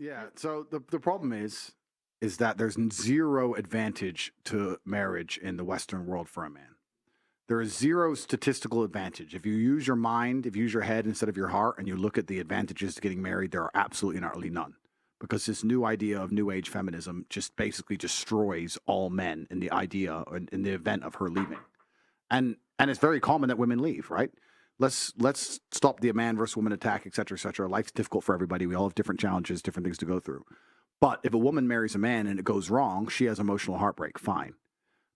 Yeah. So the problem is that there's zero advantage to marriage in the Western world for a man. There is zero statistical advantage. If you use your mind, if you use your head instead of your heart, and you look at the advantages to getting married, there are absolutely and utterly none. Because this new idea of new age feminism just basically destroys all men in the idea, in the event of her leaving. And it's very common that women leave, right? Let's stop the man versus woman attack, et cetera, et cetera. Life's difficult for everybody. We all have different challenges, different things to go through. But if a woman marries a man and it goes wrong, she has emotional heartbreak. Fine.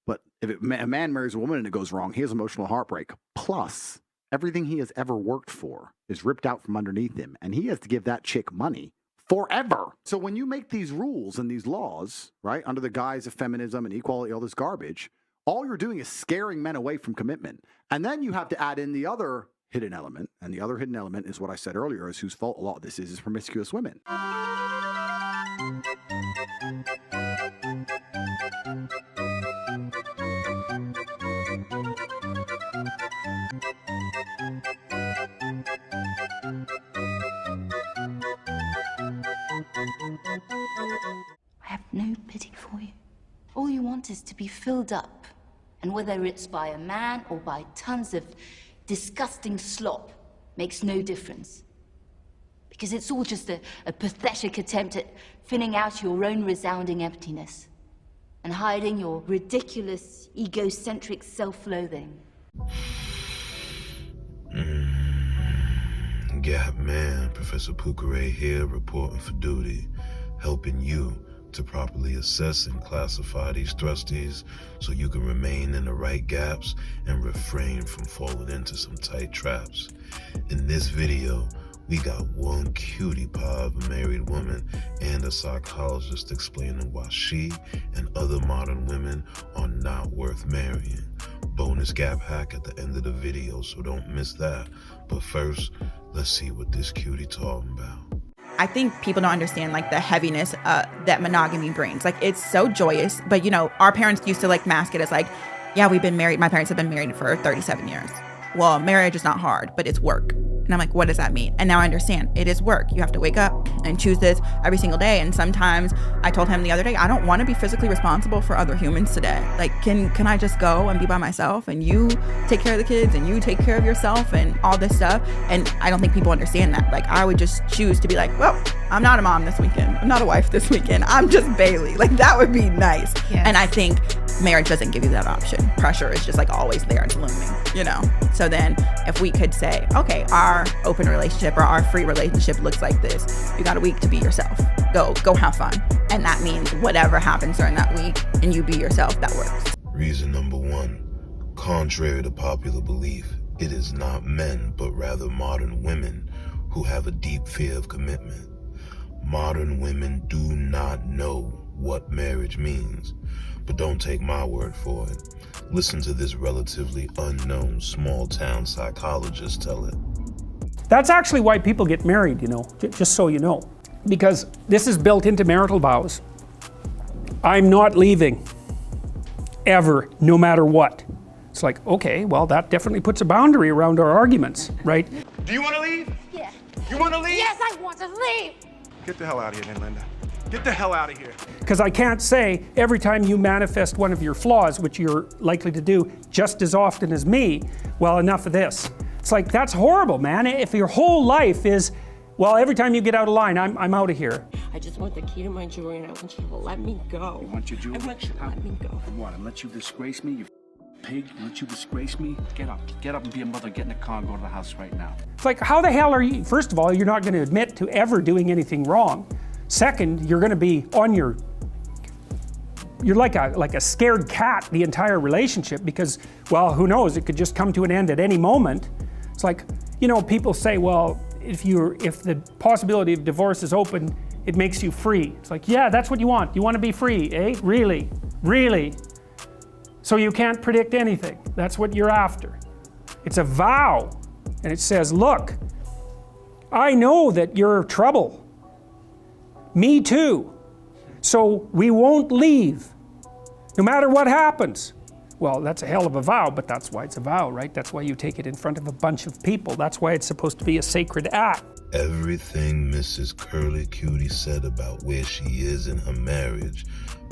But if a man marries a woman and it goes wrong, he has emotional heartbreak. Plus, everything he has ever worked for is ripped out from underneath him, and he has to give that chick money forever. So when you make these rules and these laws, right, under the guise of feminism and equality, all this garbage, all you're doing is scaring men away from commitment. And then you have to add in the other hidden element, and the other hidden element is what I said earlier, is whose fault a lot of this is promiscuous women. I have no pity for you. All you want is to be filled up. And whether it's by a man or by tons of disgusting slop makes no difference. Because it's all just a pathetic attempt at filling out your own resounding emptiness and hiding your ridiculous, egocentric self-loathing. Gap man, Professor Pukare here, reporting for duty, helping you to properly assess and classify these thrusties so you can remain in the right gaps and refrain from falling into some tight traps. In this video, we got one cutie pie of a married woman and a psychologist explaining why she and other modern women are not worth marrying. Bonus gap hack at the end of the video, so don't miss that. But first, let's see what this cutie talking about. I think people don't understand like the heaviness that monogamy brings. Like it's so joyous, but you know, our parents used to like mask it as like, yeah, we've been married. My parents have been married for 37 years. Well, marriage is not hard, but it's work. And I'm like, what does that mean? And now I understand it is work. You have to wake up and choose this every single day. And sometimes I told him the other day, I don't want to be physically responsible for other humans today. Like, can I just go and be by myself and you take care of the kids and you take care of yourself and all this stuff? And I don't think people understand that. Like, I would just choose to be like, well, I'm not a mom this weekend. I'm not a wife this weekend. I'm just Bailey. Like, that would be nice. Yes. And I think marriage doesn't give you that option. Pressure is just like always there. It's looming, you know? So then if we could say, okay, our open relationship or our free relationship looks like this. You got a week to be yourself. Go have fun. And that means whatever happens during that week and you be yourself, that works. Reason number one, contrary to popular belief, it is not men, but rather modern women who have a deep fear of commitment. Modern women do not know what marriage means, but don't take my word for it. Listen to this relatively unknown small-town psychologist tell it. That's actually why people get married, you know, just so you know. Because this is built into marital vows. I'm not leaving, ever, no matter what. It's like, okay, well, that definitely puts a boundary around our arguments, right? Do you want to leave? Yeah. You want to leave? Yes, I want to leave! Get the hell out of here then, Linda. Get the hell out of here. Because I can't say every time you manifest one of your flaws, which you're likely to do just as often as me, well, enough of this. It's like, that's horrible, man. If your whole life is, well, every time you get out of line, I'm out of here. I just want the key to my jewelry and I want you to let me go. You want your jewelry? I want you to let me go. What, and let you disgrace me, you pig? Let you disgrace me? Get up and be a mother, get in the car and go to the house right now. It's like, how the hell are you? First of all, you're not going to admit to ever doing anything wrong. Second, you're going to be on your, you're like a scared cat the entire relationship because, well, who knows, it could just come to an end at any moment. It's like, you know, people say, well, if the possibility of divorce is open, it makes you free. It's like, yeah, that's what you want. You want to be free, eh? Really? Really? So you can't predict anything. That's what you're after. It's a vow. And it says, look, I know that you're trouble. Me too. So we won't leave, no matter what happens. Well, that's a hell of a vow, but that's why it's a vow, right? That's why you take it in front of a bunch of people. That's why it's supposed to be a sacred act. Everything Mrs. Curly Cutie said about where she is in her marriage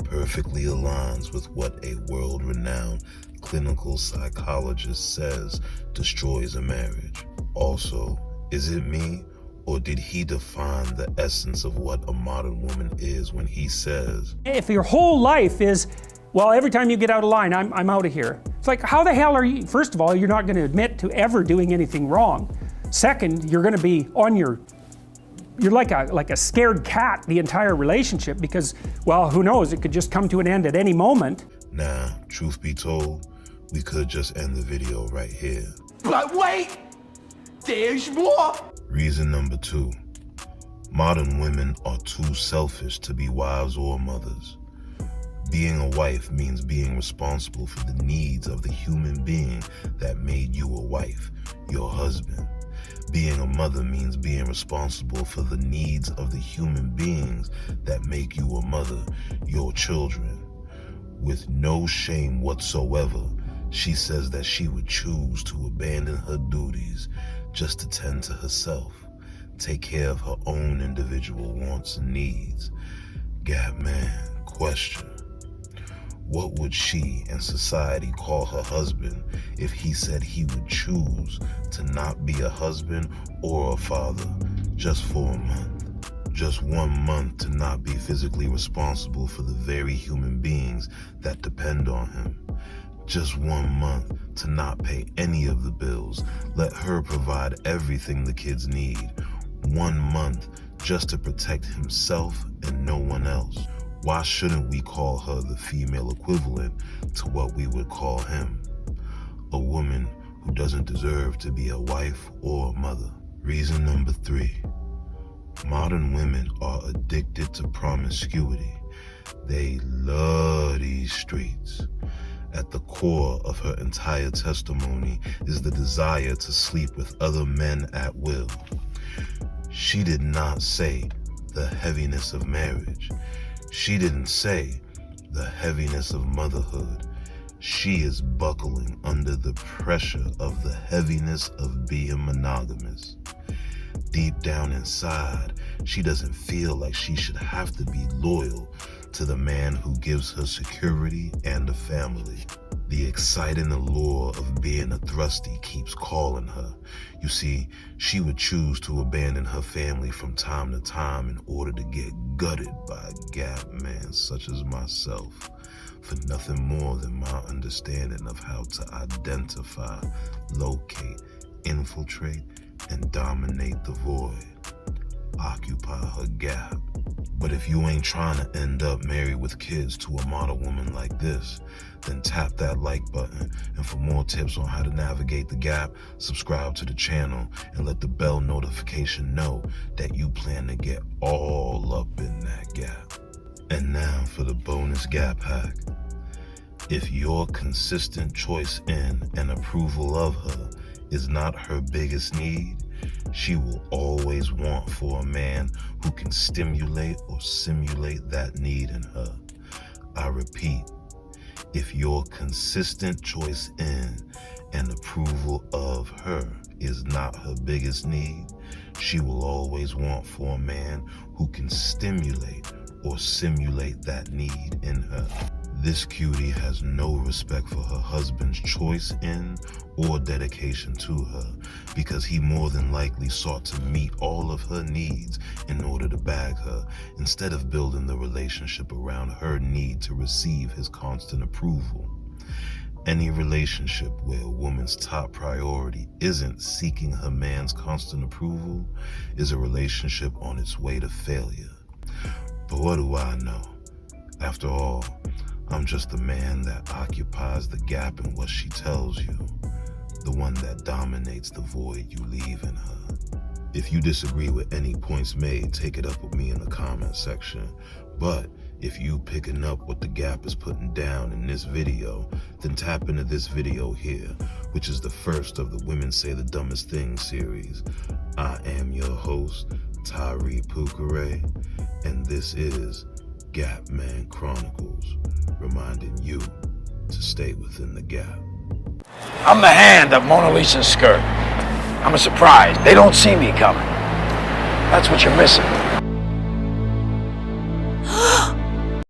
perfectly aligns with what a world-renowned clinical psychologist says destroys a marriage. Also, is it me, or did he define the essence of what a modern woman is when he says, if your whole life is, well, every time you get out of line, I'm out of here. It's like, how the hell are you? First of all, you're not going to admit to ever doing anything wrong. Second, you're going to be on your, you're like a scared cat the entire relationship because, well, who knows, it could just come to an end at any moment. Nah, truth be told, we could just end the video right here. But wait! There's more! Reason number 2. Modern women are too selfish to be wives or mothers. Being a wife means being responsible for the needs of the human being that made you a wife, your husband. Being a mother means being responsible for the needs of the human beings that make you a mother, your children. With no shame whatsoever, she says that she would choose to abandon her duties just to tend to herself, take care of her own individual wants and needs. Gap man, question. What would she and society call her husband if he said he would choose to not be a husband or a father just for a month? Just 1 month to not be physically responsible for the very human beings that depend on him. Just 1 month to not pay any of the bills, let her provide everything the kids need. 1 month just to protect himself and no one else. Why shouldn't we call her the female equivalent to what we would call him? A woman who doesn't deserve to be a wife or a mother. Reason number 3. Modern women are addicted to promiscuity. They love these streets. At the core of her entire testimony is the desire to sleep with other men at will. She did not say the heaviness of marriage. She didn't say the heaviness of motherhood. She is buckling under the pressure of the heaviness of being monogamous. Deep down inside, she doesn't feel like she should have to be loyal to the man who gives her security and a family. The exciting allure of being a thrusty keeps calling her. You see, she would choose to abandon her family from time to time in order to get gutted by a gap man such as myself, for nothing more than my understanding of how to identify, locate, infiltrate, and dominate the void. Occupy her gap. But if you ain't trying to end up married with kids to a model woman like this, then tap that like button. And for more tips on how to navigate the gap, subscribe to the channel and let the bell notification know that you plan to get all up in that gap. And now for the bonus gap hack. If your consistent choice in and approval of her is not her biggest need, she will always want for a man who can stimulate or simulate that need in her. I repeat, if your consistent choice in and approval of her is not her biggest need, she will always want for a man who can stimulate or simulate that need in her. This cutie has no respect for her husband's choice in or dedication to her, because he more than likely sought to meet all of her needs in order to bag her, instead of building the relationship around her need to receive his constant approval. Any relationship where a woman's top priority isn't seeking her man's constant approval is a relationship on its way to failure. But what do I know? After all, I'm just the man that occupies the gap in what she tells you, the one that dominates the void you leave in her. If you disagree with any points made, take it up with me in the comment section. But if you picking up what the gap is putting down in this video, then tap into this video here, which is the first of the Women Say the Dumbest Things series. I am your host, Tyree Pukare, and this is Gap Man Chronicles, reminding you to stay within the gap. I'm the hand of Mona Lisa's skirt. I'm a surprise. They don't see me coming. That's what you're missing.